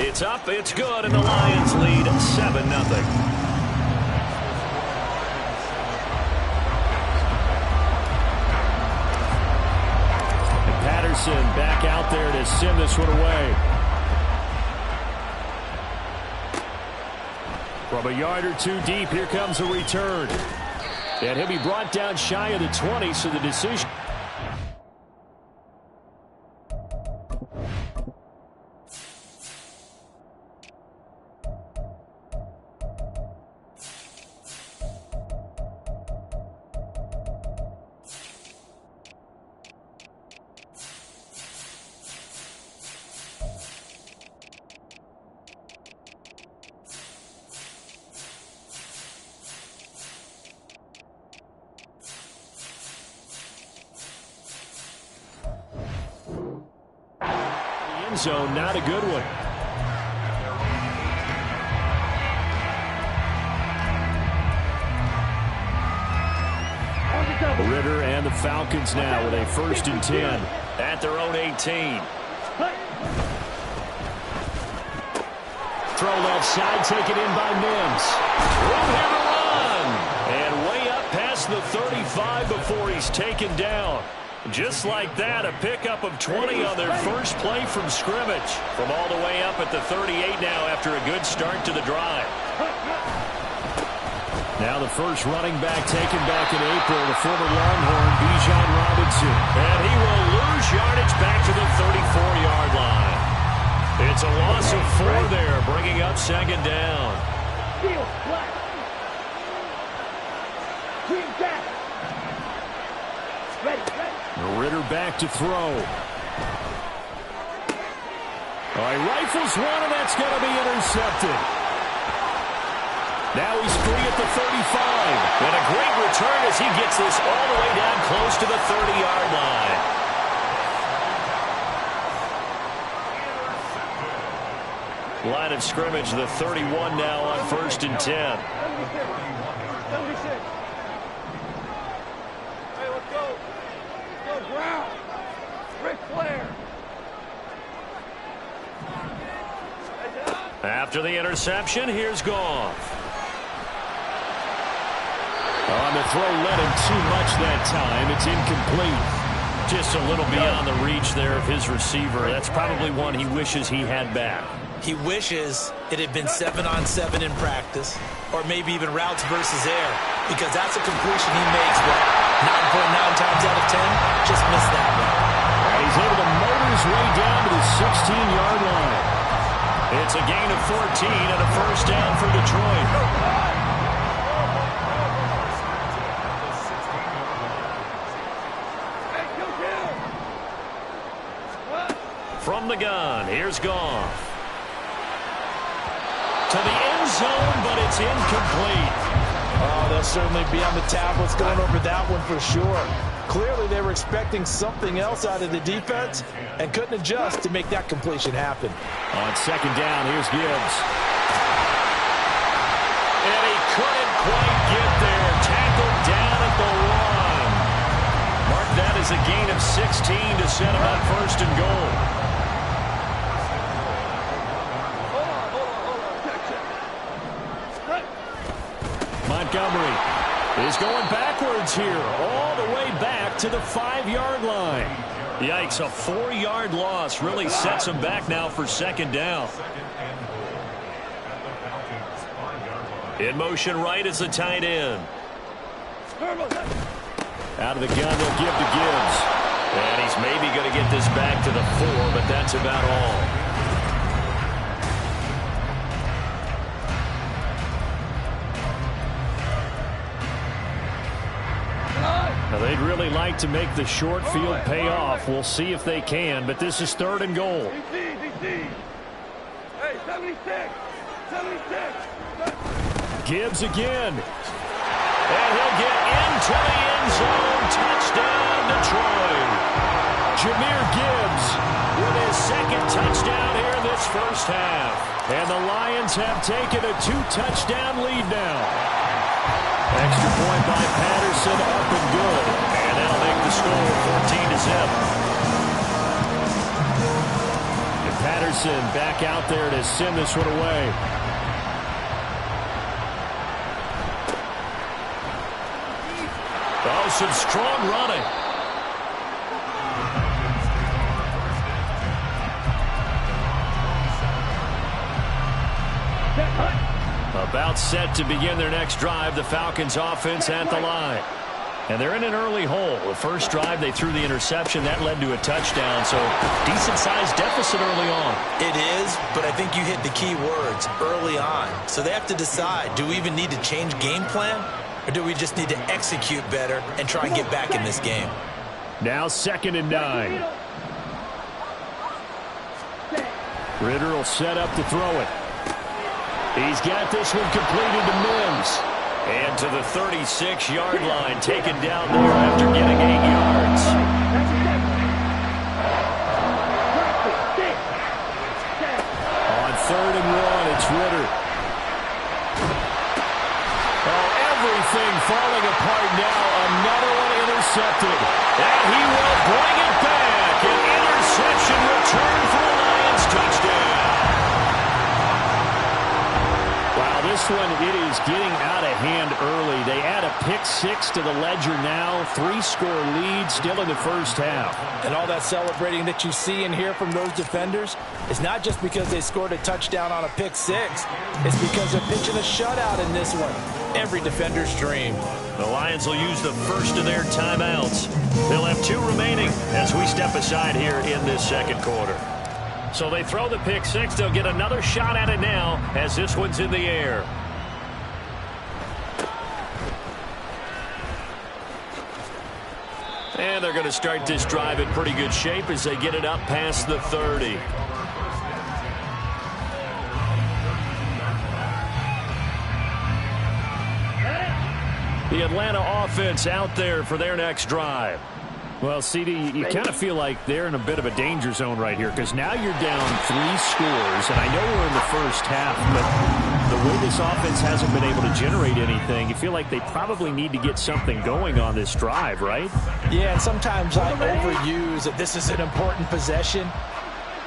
It's up, it's good, and the Lions lead 7-0. Patterson back out there to send this one away. From a yard or two deep, here comes a return. And he'll be brought down shy of the 20, so the decision. Zone, not a good one. Ritter and the Falcons now with a 1st and 10 at their own 18. Throw left side, taken in by Mims. Room here to run. And way up past the 35 before he's taken down. Just like that, a pickup of 20 on their first play from scrimmage. From all the way up at the 38 now after a good start to the drive. Now the first running back taken back in April, the former Longhorn, Bijan Robinson. And he will lose yardage back to the 34-yard line. It's a loss of 4 there, bringing up 2nd down. Ritter back to throw. All right, rifles one, and that's going to be intercepted. Now he's free at the 35. And a great return as he gets this all the way down close to the 30-yard line. Line of scrimmage, the 31 now on 1st and 10. After the interception, here's Goff. On the throw, let him too much that time. It's incomplete. Just a little beyond the reach there of his receiver. That's probably one he wishes he had back. He wishes it had been 7-on-7 in practice, or maybe even routes versus air, because that's a completion he makes, but 9.9 times out of 10, just missed that one. And he's able to motor his way down to the 16-yard line. It's a gain of 14 and a 1st down for Detroit. From the gun, here's Goff. To the end zone, but it's incomplete. Oh, they'll certainly be on the tablets going over that one for sure. Clearly, they were expecting something else out of the defense and couldn't adjust to make that completion happen. On 2nd down, here's Gibbs. And he couldn't quite get there. Tackled down at the 1. Mark that as a gain of 16 to set him up 1st and goal. Montgomery is going backwards here, all the way back to the 5-yard line. Yikes, a 4-yard loss really sets him back now for 2nd down. In motion right is the tight end. Out of the gun, they'll give to Gibbs. And he's maybe going to get this back to the 4, but that's about all. Now, they'd really like to make the short field pay off. We'll see if they can, but this is 3rd and goal. Hey, 76! Gibbs again. And he'll get into the end zone. Touchdown, Detroit. Jahmyr Gibbs with his 2nd touchdown here in this 1st half. And the Lions have taken a 2-touchdown lead now. Extra point by Patterson, up and good. And that'll make the score 14-0. And Patterson Anderson back out there to send this one away. Oh, some strong running. About set to begin their next drive. The Falcons offense at the line. And they're in an early hole. The first drive, they threw the interception. That led to a touchdown. So decent-sized deficit early on. It is, but I think you hit the key words, early on. So they have to decide, do we even need to change game plan? Or do we just need to execute better and try and get back in this game? Now 2nd and 9. Ritter will set up to throw it. He's got this one completed to Mims. And to the 36-yard line, taken down there after getting 8 yards. On 3rd and 1, it's Ritter. Oh, everything falling apart now. Another one intercepted. And he will bring it back. An interception return for a Lions touchdown. Wow, this one, it is getting out of hand early. They add a pick-6 to the ledger now. 3-score lead still in the first half. And all that celebrating that you see and hear from those defenders is not just because they scored a touchdown on a pick-6. It's because they're pitching a shutout in this one. Every defender's dream. The Lions will use the first of their timeouts. They'll have 2 remaining as we step aside here in this second quarter. So they throw the pick-6. They'll get another shot at it now as this one's in the air. And they're going to start this drive in pretty good shape as they get it up past the 30. The Atlanta offense out there for their next drive. Well, CD, you kind of feel like they're in a bit of a danger zone right here because now you're down 3 scores, and I know we're in the first half, but the way this offense hasn't been able to generate anything, you feel like they probably need to get something going on this drive, right? Yeah, and sometimes I overuse that this is an important possession.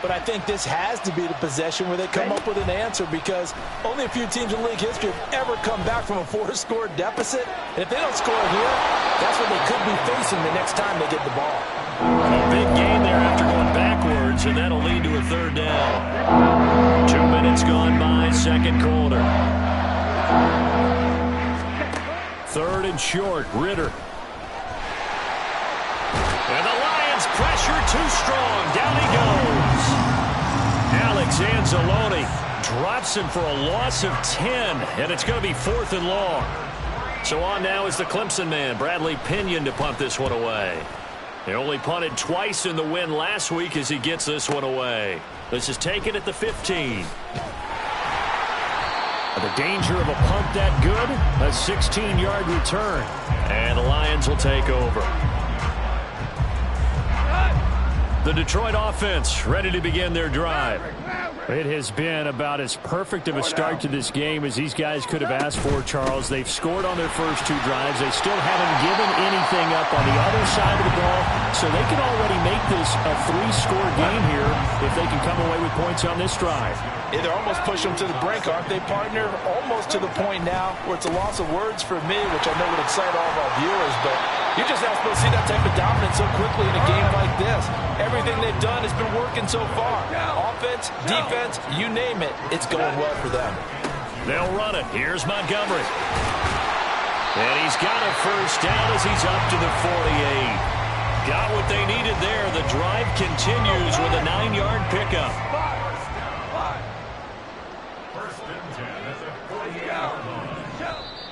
But I think this has to be the possession where they come up with an answer because only a few teams in league history have ever come back from a 4-score deficit. And if they don't score here, that's what they could be facing the next time they get the ball. A big gain there after going backwards, and that'll lead to a 3rd down. 2 minutes gone by, second quarter. 3rd and short, Ritter. And the Lions pressure too strong. Down he goes. Alex Anzalone drops him for a loss of 10, and it's going to be 4th and long. So on now is the Clemson man, Bradley Pinion, to punt this one away. He only punted twice in the win last week as he gets this one away. This is taken at the 15. The danger of a punt that good, a 16-yard return. And the Lions will take over. The Detroit offense ready to begin their drive. It has been about as perfect of a start to this game as these guys could have asked for, Charles. They've scored on their first 2 drives. They still haven't given anything up on the other side of the ball, so they can already make this a 3-score game here if they can come away with points on this drive. Yeah, they're almost pushing them to the brink, aren't they, partner? Almost to the point now where it's a loss of words for me, which I know would excite all of our viewers, but you're just not supposed to see that type of dominance so quickly in a game like this. Everything they've done has been working so far. Offense, defense, you name it, it's going well for them. They'll run it. Here's Montgomery. And he's got a first down as he's up to the 48. Got what they needed there. The drive continues with a 9-yard pickup.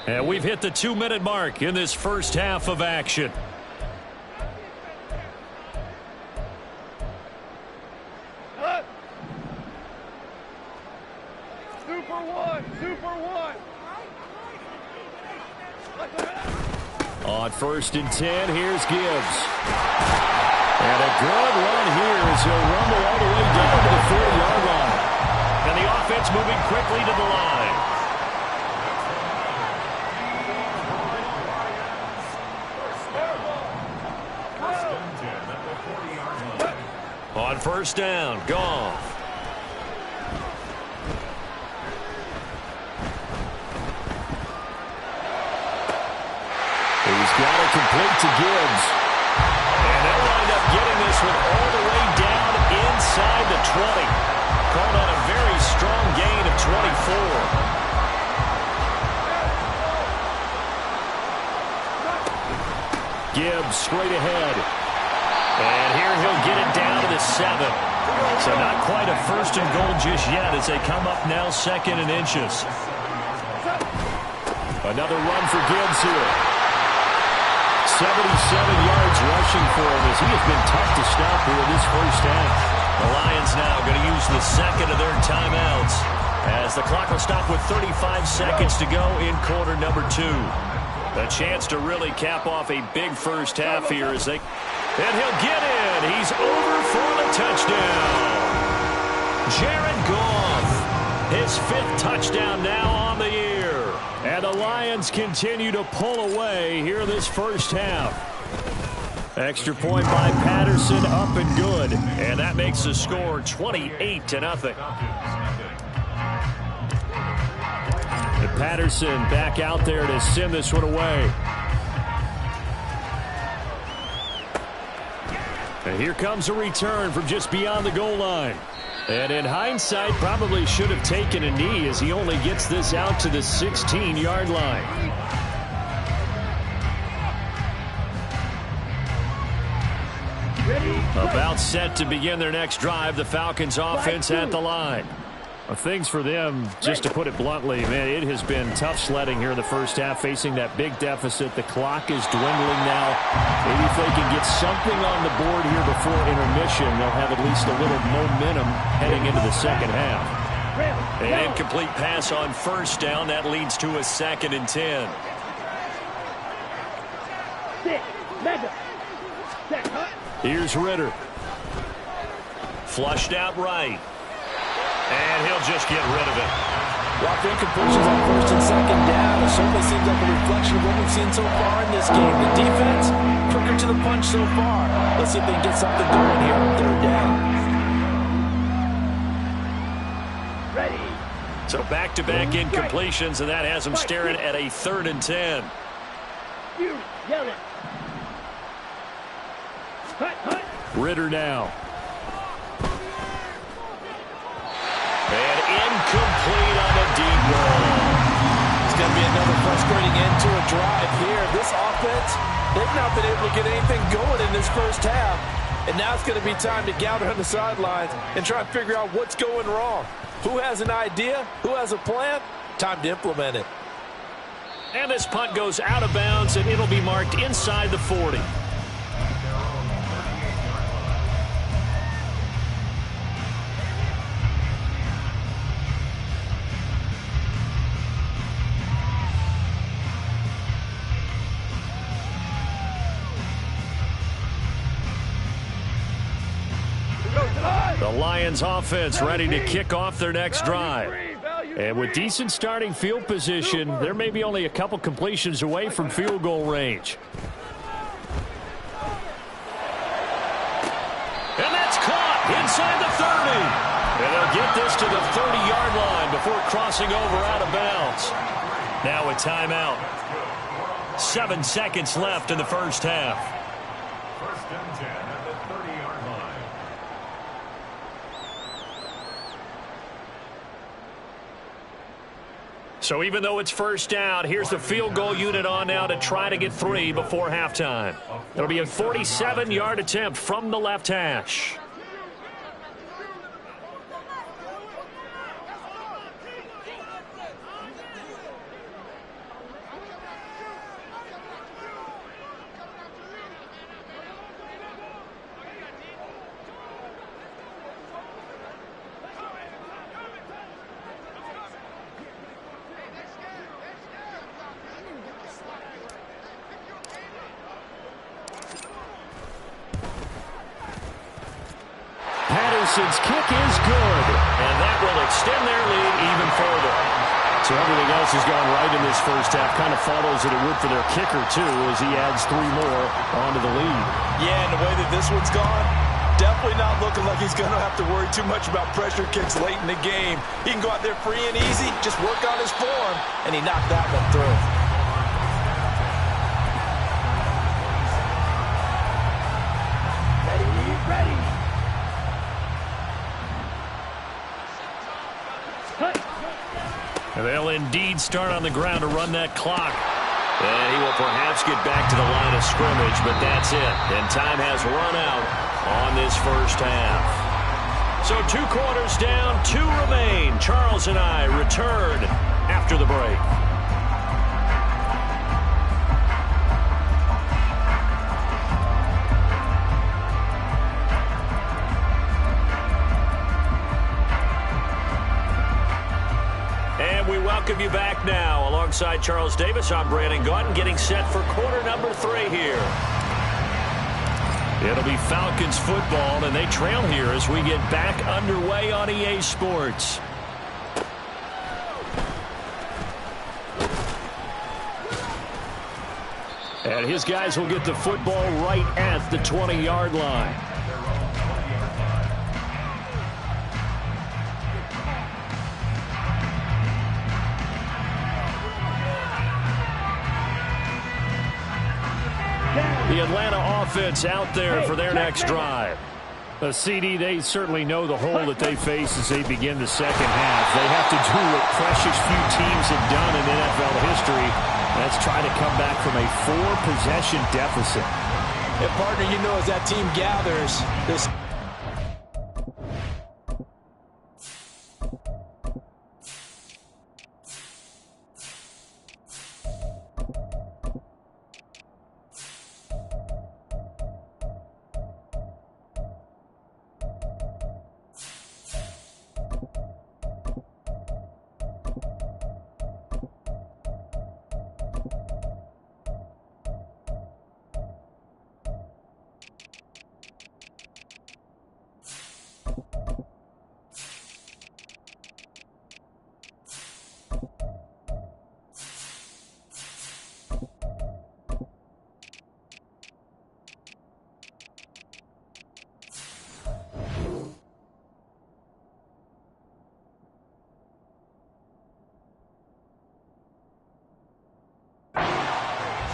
And we've hit the 2-minute mark in this first half of action. On 1st and 10, here's Gibbs. And a good run here as he'll rumble all the way down to the 40-yard line. And the offense moving quickly to the line. On 1st down, Goff. complete to Gibbs. And they'll wind up getting this one all the way down inside the 20. Called on a very strong gain of 24. Gibbs straight ahead. And here he'll get it down to the 7. So not quite a first and goal just yet as they come up now second and inches. Another run for Gibbs here. 77 yards rushing for him as he has been tough to stop here in this first half. The Lions now going to use the second of their timeouts as the clock will stop with 35 seconds to go in quarter number 2. A chance to really cap off a big first half here as they... And he'll get in. He's over for the touchdown. Jared Goff, his 5th touchdown now on the year. And the Lions continue to pull away here this first half. Extra point by Patterson, up and good. And that makes the score 28-0. Patterson back out there to send this one away. And here comes a return from just beyond the goal line. And in hindsight, probably should have taken a knee as he only gets this out to the 16-yard line. About set to begin their next drive, the Falcons offense at the line. Things for them, just to put it bluntly, man, it has been tough sledding here in the first half, facing that big deficit. The clock is dwindling now. Maybe if they can get something on the board here before intermission, they'll have at least a little momentum heading into the second half. An incomplete pass on first down. That leads to a 2nd and 10. Here's Ritter. Flushed out right. And he'll just get rid of it. Lots of incompletions on first and second down. It certainly seems like a reflection of what we've seen so far in this game. The defense, quicker to the punch so far. Let's see if they can get something going here on 3rd down. Ready. So back-to-back incompletions, and that has them staring at a 3rd and 10. Ritter now. And incomplete on a deep ball. It's going to be another frustrating end to a drive here. This offense, they've not been able to get anything going in this first half. And now it's going to be time to gather on the sidelines and try and figure out what's going wrong. Who has an idea? Who has a plan? Time to implement it. And this punt goes out of bounds, and it'll be marked inside the 40. The Lions offense ready to kick off their next drive. And with decent starting field position, there may be only a couple completions away from field goal range. And that's caught inside the 30. And they'll get this to the 30-yard line before crossing over out of bounds. Now a timeout. 7 seconds left in the first half. First and 10 at the 30-yard line. So even though it's first down, here's the field goal unit on now to try to get 3 before halftime. It'll be a 47-yard attempt from the left hash. Patterson's kick is good, and that will extend their lead even further. So everything else has gone right in this first half. Kind of follows that it would for their kicker, too, as he adds 3 more onto the lead. Yeah, and the way that this one's gone, definitely not looking like he's going to have to worry too much about pressure kicks late in the game. He can go out there free and easy, just work on his form, and he knocked that one through. And they'll indeed start on the ground to run that clock. And he will perhaps get back to the line of scrimmage, but that's it. And time has run out on this first half. So 2 quarters down, 2 remain. Charles and I return after the break. And we welcome you back now. Alongside Charles Davis, I'm Brandon Gaudin, getting set for quarter number 3 here. It'll be Falcons football, and they trail here as we get back underway on EA Sports. And his guys will get the football right at the 20-yard line. The Atlanta offense out there for their next drive. CD, they certainly know the hole that they face as they begin the second half. They have to do what precious few teams have done in NFL history. That's try to come back from a 4-possession deficit. And partner, you know, as that team gathers, this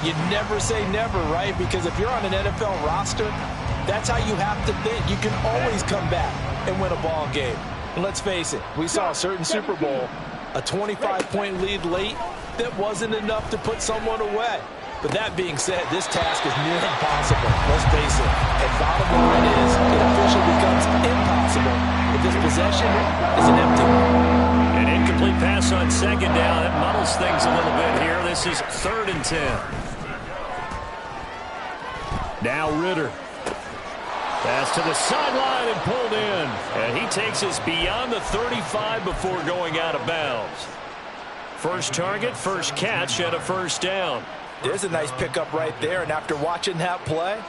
you never say never, right? Because if you're on an NFL roster, that's how you have to think. You can always come back and win a ball game. And let's face it, we saw a certain Super Bowl, a 25-point lead late that wasn't enough to put someone away. But that being said, this task is near impossible. Let's face it. And bottom line is, it officially becomes impossible if this possession is an empty one. An incomplete pass on second down. It muddles things a little bit here. This is 3rd and 10. Now Ritter. Pass to the sideline and pulled in. And he takes us beyond the 35 before going out of bounds. First target, first catch, and a first down. There's a nice pickup right there. And after watching that play,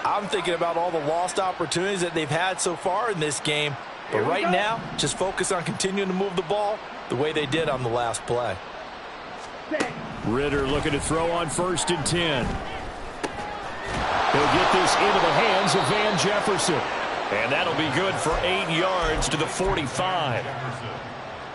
I'm thinking about all the lost opportunities that they've had so far in this game. But right now, just focus on continuing to move the ball the way they did on the last play. Ritter looking to throw on 1st and 10. He'll get this into the hands of Van Jefferson. And that'll be good for 8 yards to the 45.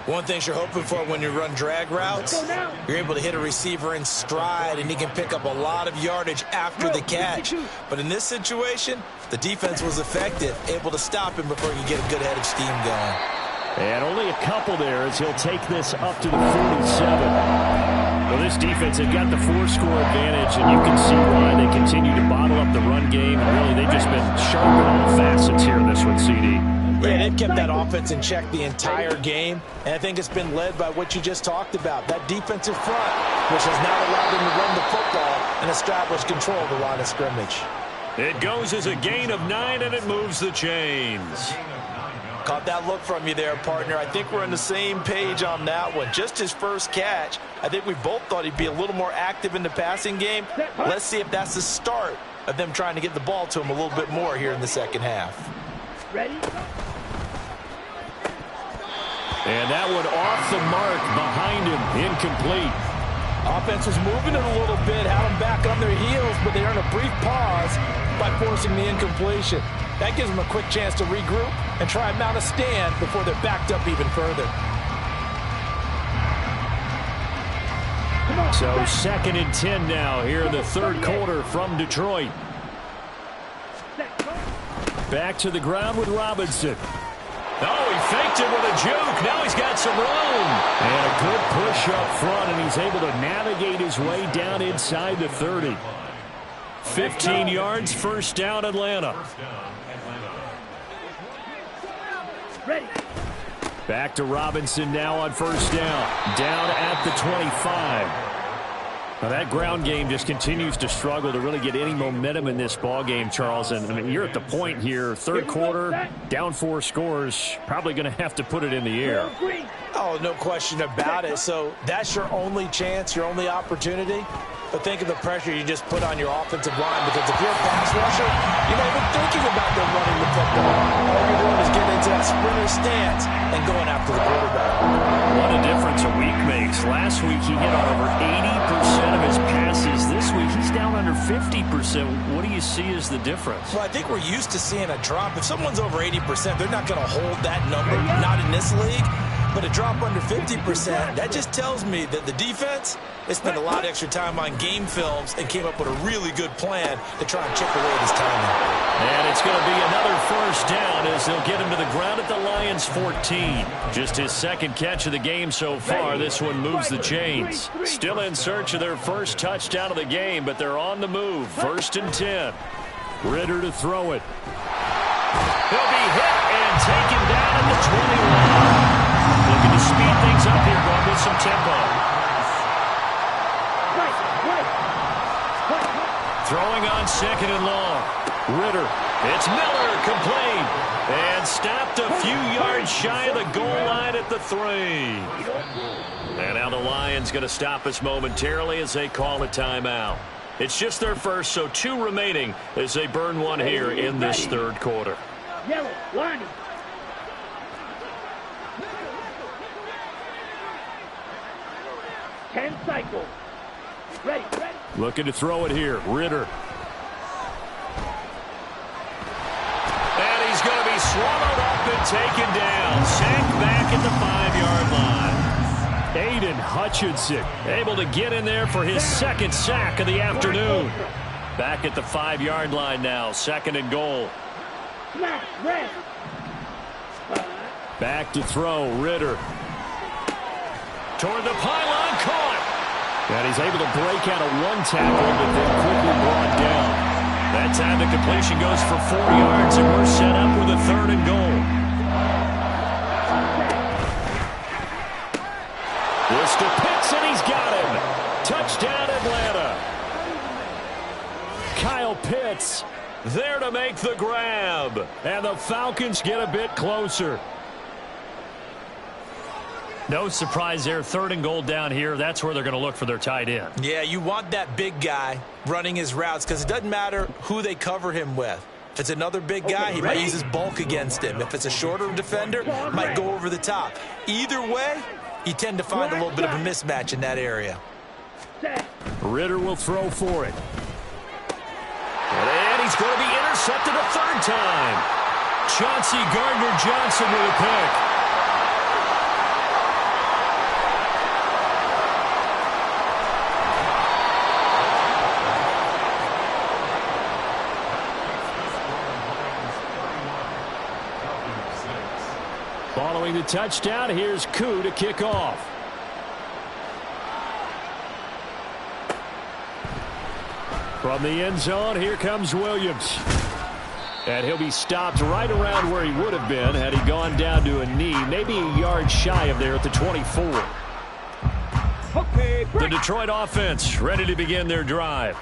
One thing you're hoping for when you run drag routes, you're able to hit a receiver in stride, and he can pick up a lot of yardage after the catch. But in this situation, the defense was effective, able to stop him before he could get a good head of steam going. And only a couple there as he'll take this up to the 47. Well, this defense, they've got the 4-score advantage, and you can see why they continue to bottle up the run game. And really, they've just been sharp in all facets here in this one, CD. Yeah, they've kept that offense in check the entire game, and I think it's been led by what you just talked about, that defensive front, which has now allowed them to run the football and establish control of the line of scrimmage. It goes as a gain of 9, and it moves the chains. Caught that look from you there, partner. I think we're on the same page on that one. Just his first catch, I think we both thought he'd be a little more active in the passing game. Let's see if that's the start of them trying to get the ball to him a little bit more here in the second half. Ready? And that one off the mark behind him, incomplete. Offense was moving it a little bit, had them back on their heels, but they earned a brief pause by forcing the incompletion. That gives them a quick chance to regroup and try and mount a stand before they're backed up even further. So 2nd and 10 now here in the 3rd quarter from Detroit. Back to the ground with Robinson. Oh, he faked it with a juke. Now he's got some room. And a good push up front, and he's able to navigate his way down inside the 30. 15 yards, first down, Atlanta. Ready. Back to Robinson now on first down. Down at the 25. Now that ground game just continues to struggle to really get any momentum in this ball game, Charles. And I mean, you're at the point here, third quarter, down 4 scores, probably going to have to put it in the air. Oh, no question about it. So that's your only chance, your only opportunity. But think of the pressure you just put on your offensive line, because if you're a pass rusher, you're not even thinking about them running the football. All you're doing is getting into that sprinter stance and going after the quarterback. What a difference a week makes. Last week he hit on over 80% of his passes. This week he's down under 50%. What do you see as the difference? Well, I think we're used to seeing a drop. If someone's over 80%, they're not going to hold that number, not in this league. But a drop under 50%, that just tells me that the defense, they spent a lot of extra time on game films and came up with a really good plan to try and chip away at his timing. And it's going to be another first down as they'll get him to the ground at the Lions' 14. Just his second catch of the game so far. This one moves the chains. Still in search of their first touchdown of the game, but they're on the move. First and 10. Ritter to throw it. He'll be hit and taken down at the 21. Looking to speed things up here, going with some tempo. Throwing on second and long. Ritter. It's Miller, complete. And stopped a few yards shy of the goal line at the 3. And now the Lions going to stop us momentarily as they call a timeout. It's just their first, so 2 remaining as they burn one here in this third quarter. Yellow, lining. Cycle. Ready. Looking to throw it here. Ritter. And he's going to be swallowed up and taken down. Sacked back at the 5-yard line. Aiden Hutchinson able to get in there for his second sack of the afternoon. Back at the 5-yard line now. Second and goal. Back to throw. Ritter. Toward the pylon, caught. And he's able to break out of one tackle, but then quickly brought down. That time the completion goes for 4 yards, and we're set up with a third and goal. This to Pitts, and he's got him. Touchdown, Atlanta. Kyle Pitts there to make the grab. And the Falcons get a bit closer. No surprise there. Third and goal down here. That's where they're going to look for their tight end. Yeah, you want that big guy running his routes because it doesn't matter who they cover him with. If it's another big guy, he might use his bulk against him. If it's a shorter defender, might go over the top. Either way, you tend to find a little bit of a mismatch in that area. Ritter will throw for it. And he's going to be intercepted a third time. Chauncey Gardner-Johnson with a pick. Following the touchdown, here's Koo to kick off. From the end zone, here comes Williams. And he'll be stopped right around where he would have been had he gone down to a knee, maybe a yard shy of there at the 24. The Detroit offense ready to begin their drive.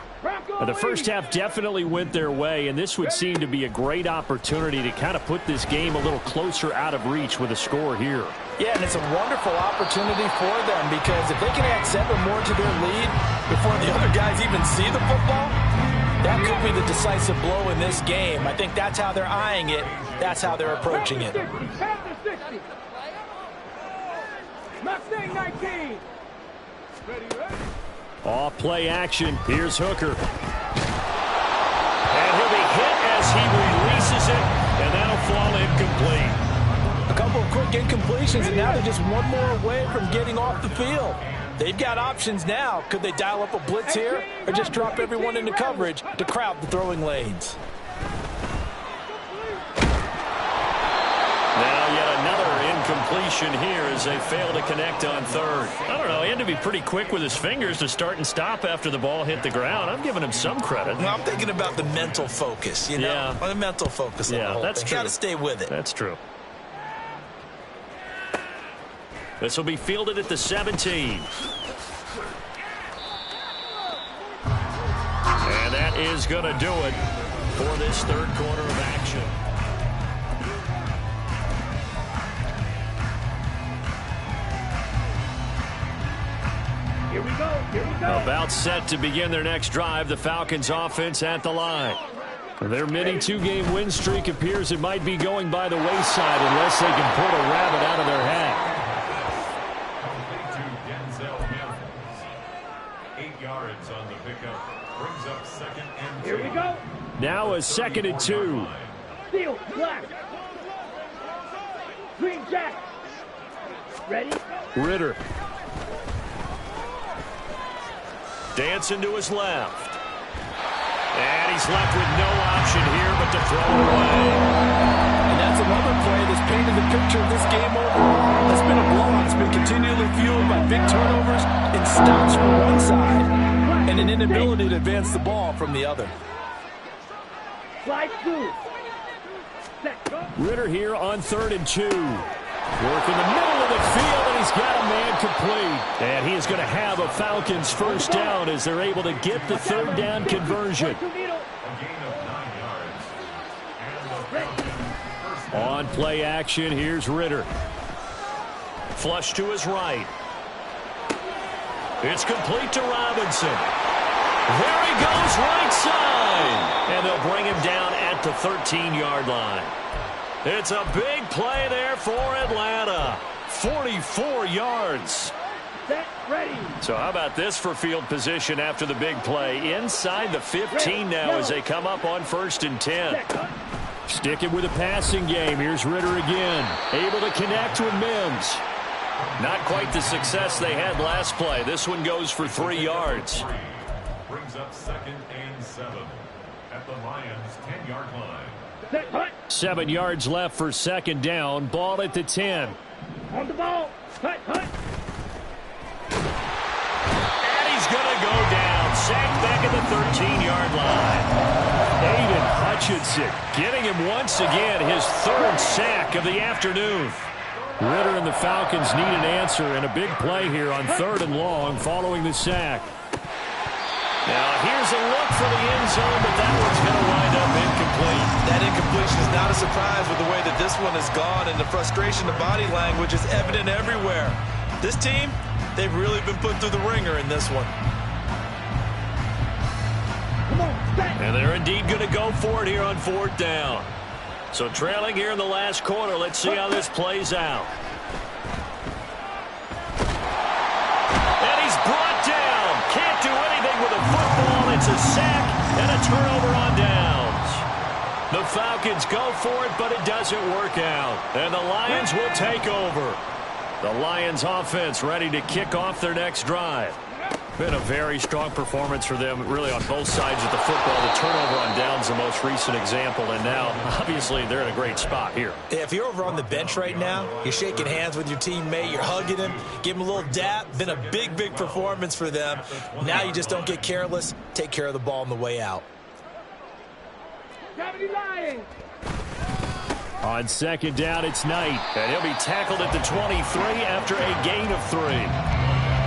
The first half definitely went their way, and this would seem to be a great opportunity to kind of put this game a little closer out of reach with a score here. Yeah, and it's a wonderful opportunity for them because if they can add 7 more to their lead before the other guys even see the football, that could be the decisive blow in this game. I think that's how they're eyeing it. That's how they're approaching it. Mustang 19. Ready. Off play action. Here's Hooker. And he'll be hit as he releases it, and that'll fall incomplete. A couple of quick incompletions, and now they're just one more away from getting off the field. They've got options now. Could they dial up a blitz here or just drop everyone into coverage to crowd the throwing lanes? Now yet completion here as they fail to connect on third. I don't know. He had to be pretty quick with his fingers to start and stop after the ball hit the ground. I'm giving him some credit. Well, I'm thinking about the mental focus, you know? Yeah. The mental focus on the whole that's thing. true. Got to stay with it. That's true. This will be fielded at the 17. And that is going to do it for this third quarter of action. Here we go. Here we go. About set to begin their next drive. The Falcons offense at the line. Their mini two-game win streak appears it might be going by the wayside unless they can pull a rabbit out of their hat. 8 yards on the pickup. Brings up 2nd and 2. Here we go. Now a 2nd and 2. Steel, black. Green jack. Ready? Ritter. Dancing to his left. And he's left with no option here but to throw it away. And that's another play that's painted the picture of this game overall. It's been a blowout. It's been continually fueled by big turnovers and stops from one side and an inability to advance the ball from the other. Slide through. Set, go. Ritter here on 3rd and 2. Work in the middle of the field, and he's got a man complete. And he is going to have a Falcons first down as they're able to get the third down conversion. On play action, here's Ritter. Flush to his right. It's complete to Robinson. There he goes, right side. And they'll bring him down at the 13-yard line. It's a big play there for Atlanta. 44 yards. Set, ready. So how about this for field position after the big play? Inside the 15 now as they come up on 1st and 10. Sticking with a passing game. Here's Ritter again. Able to connect with Mims. Not quite the success they had last play. This one goes for 3 yards. Brings up 2nd and 7 at the Lions' 10-yard line. Set, hut. 7 yards left for 2nd down. Ball at the 10. On the ball. Hut, hut. And he's going to go down. Sacked back at the 13-yard line. Aiden Hutchinson getting him once again his 3rd sack of the afternoon. Ritter and the Falcons need an answer and a big play here on 3rd and long following the sack. Now here's a look for the end zone, but that one's going to wind up incomplete. That incompletion is not a surprise with the way that this one has gone, and the frustration of body language is evident everywhere. This team, they've really been put through the ringer in this one. Come on, set. And they're indeed going to go for it here on 4th down. So trailing here in the last quarter, let's see how this plays out. And he's brought down. Can't do anything with a football. It's a sack and a turnover on downs. The Falcons go for it, but it doesn't work out. And the Lions will take over. The Lions offense ready to kick off their next drive. Been a very strong performance for them, really, on both sides of the football. The turnover on downs, the most recent example, and now, obviously, they're in a great spot here. If you're over on the bench right now, you're shaking hands with your teammate, you're hugging him, give him a little dap. Been a big, big performance for them. Now you just don't get careless. Take care of the ball on the way out. Gravity Lions. On 2nd down, it's Knight, and he'll be tackled at the 23 after a gain of 3.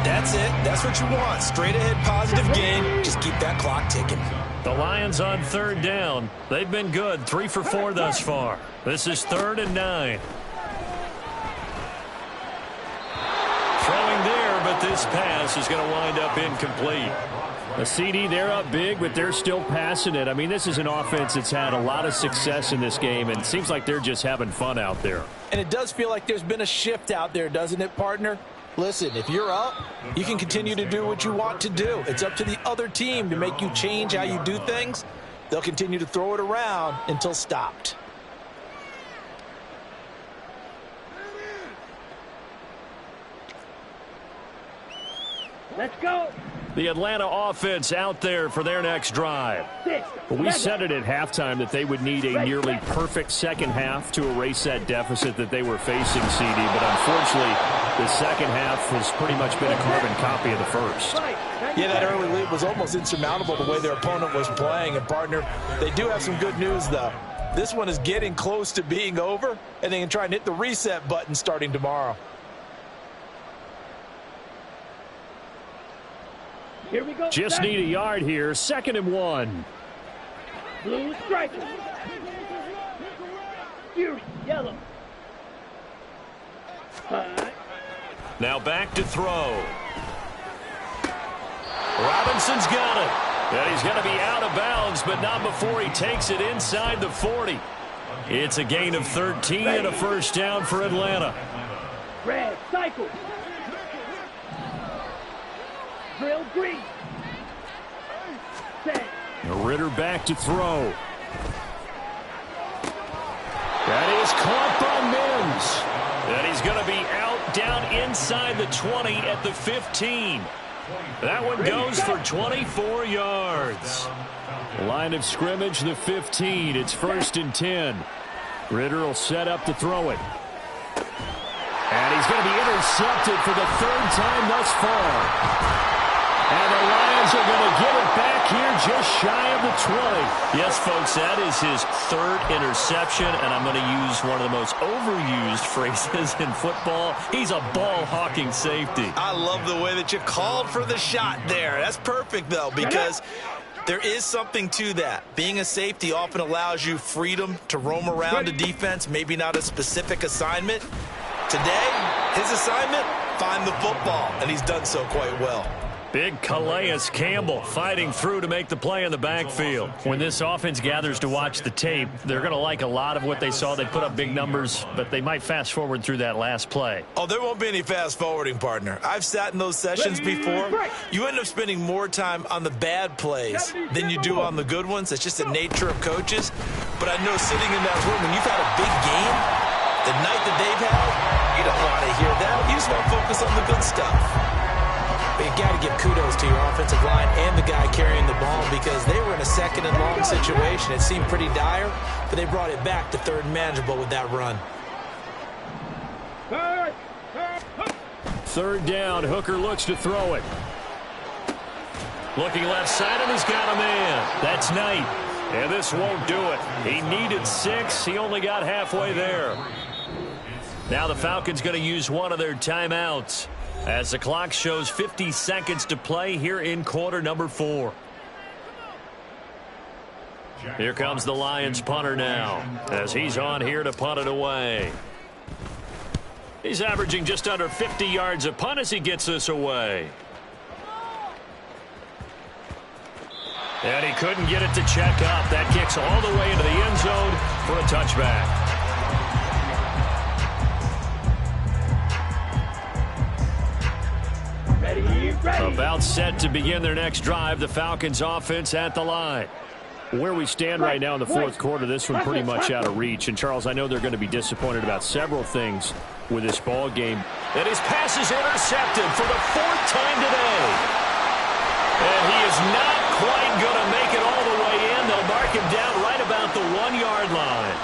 That's it. That's what you want. Straight ahead positive gain. Just keep that clock ticking. The Lions on 3rd down. They've been good. 3 for 4 thus far. This is 3rd and 9. Throwing there, but this pass is going to wind up incomplete. The CD, they're up big, but they're still passing it. I mean, this is an offense that's had a lot of success in this game, and it seems like they're just having fun out there. And it does feel like there's been a shift out there, doesn't it, partner? Listen, if you're up, you can continue to do what you want to do. It's up to the other team to make you change how you do things. They'll continue to throw it around until stopped. Let's go. The Atlanta offense out there for their next drive. Well, we said it at halftime that they would need a nearly perfect second half to erase that deficit that they were facing, CD. But unfortunately, the second half has pretty much been a carbon copy of the first. Yeah, that early lead was almost insurmountable the way their opponent was playing. And, partner, they do have some good news, though. This one is getting close to being over, and they can try and hit the reset button starting tomorrow. Here we go. Just need a yard here. 2nd and 1. Blue striker. Fury, yellow. Now back to throw. Robinson's got it. And he's going to be out of bounds, but not before he takes it inside the 40. It's a gain of 13 and a first down for Atlanta. Red, cycle. Drill green. Set. Ritter back to throw. That is caught by Mims. And he's going to be out down inside the 20 at the 15. That one goes for 24 yards. Line of scrimmage, the 15. It's 1st and 10. Ritter will set up to throw it. And he's going to be intercepted for the 3rd time thus far. And the Lions are going to get it back here just shy of the 20. Yes, folks, that is his 3rd interception, and I'm going to use one of the most overused phrases in football. He's a ball-hawking safety. I love the way that you called for the shot there. That's perfect, though, because there is something to that. Being a safety often allows you freedom to roam around a defense, maybe not a specific assignment. Today, his assignment, find the football, and he's done so quite well. Big Calais Campbell fighting through to make the play in the backfield. When this offense gathers to watch the tape, they're going to like a lot of what they saw. They put up big numbers, but they might fast forward through that last play. Oh, there won't be any fast forwarding, partner. I've sat in those sessions before. You end up spending more time on the bad plays than you do on the good ones. That's just the nature of coaches. But I know sitting in that room, when you've had a big game, the night that they've had, you don't want to hear that. You just want to focus on the good stuff. But you got to give kudos to your offensive line and the guy carrying the ball because they were in a 2nd and long situation. It seemed pretty dire, but they brought it back to 3rd and manageable with that run. 3rd down. Hooker looks to throw it. Looking left side, and he's got a man. That's Knight. And this won't do it. He needed 6. He only got halfway there. Now the Falcons going to use one of their timeouts as the clock shows 50 seconds to play here in quarter number 4. Here comes the Lions punter now as he's on here to punt it away. He's averaging just under 50 yards a punt as he gets this away. And he couldn't get it to check up. That kicks all the way into the end zone for a touchback. About set to begin their next drive. The Falcons offense at the line. Where we stand right now in the 4th quarter, this one pretty much out of reach. And, Charles, I know they're going to be disappointed about several things with this ball game. And his pass is intercepted for the 4th time today. And he is not quite going to make it all the way in. They'll mark him down right about the 1-yard line.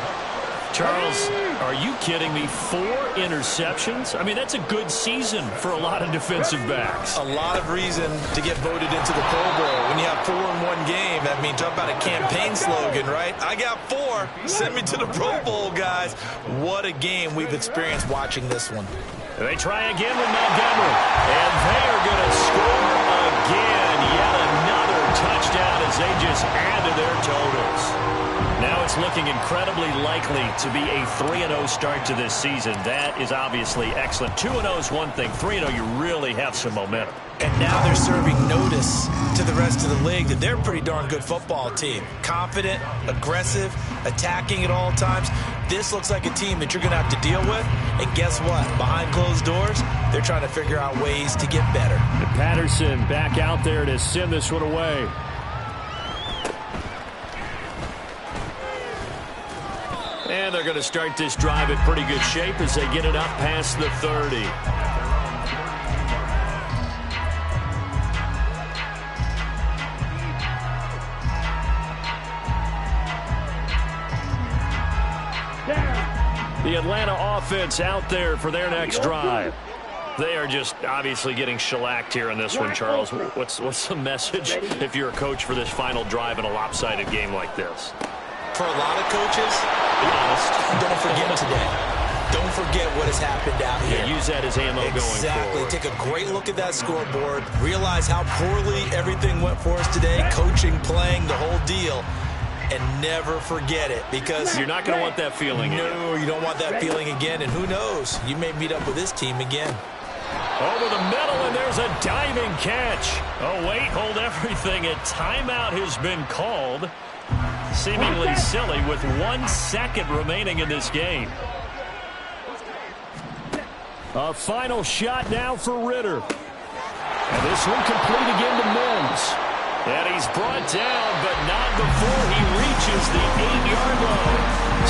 Charles, are you kidding me? 4 interceptions? I mean, that's a good season for a lot of defensive backs. A lot of reason to get voted into the Pro Bowl. When you have 4 in one game, that means talk about a campaign slogan, right? I got 4. Send me to the Pro Bowl, guys. What a game we've experienced watching this one. They try again with Montgomery. And they are going to score again. Yet another touchdown as they just add to their totals. Now it's looking incredibly likely to be a 3-0 start to this season. That is obviously excellent. 2-0 is one thing. 3-0, you really have some momentum. And now they're serving notice to the rest of the league that they're a pretty darn good football team. Confident, aggressive, attacking at all times. This looks like a team that you're going to have to deal with. And guess what? Behind closed doors, they're trying to figure out ways to get better. And Patterson back out there to send this one away. And they're going to start this drive in pretty good shape as they get it up past the 30. The Atlanta offense out there for their next drive. They are just obviously getting shellacked here in this one, Charles. What's the message if you're a coach for this final drive in a lopsided game like this? For a lot of coaches, Be honest. don't forget today. Don't forget what has happened out here. Yeah, use that as ammo going forward. Take a great look at that scoreboard. Realize how poorly everything went for us today. Coaching, playing, the whole deal. And never forget it, because you're not going to want that feeling again. No, you don't want that feeling again. And who knows? You may meet up with this team again. Over the middle, and there's a diving catch. Oh, wait, hold everything. A timeout has been called. Seemingly silly with 1 second remaining in this game. A final shot now for Ritter. And this one complete again to Mims. And he's brought down, but not before he reaches the 8-yard line.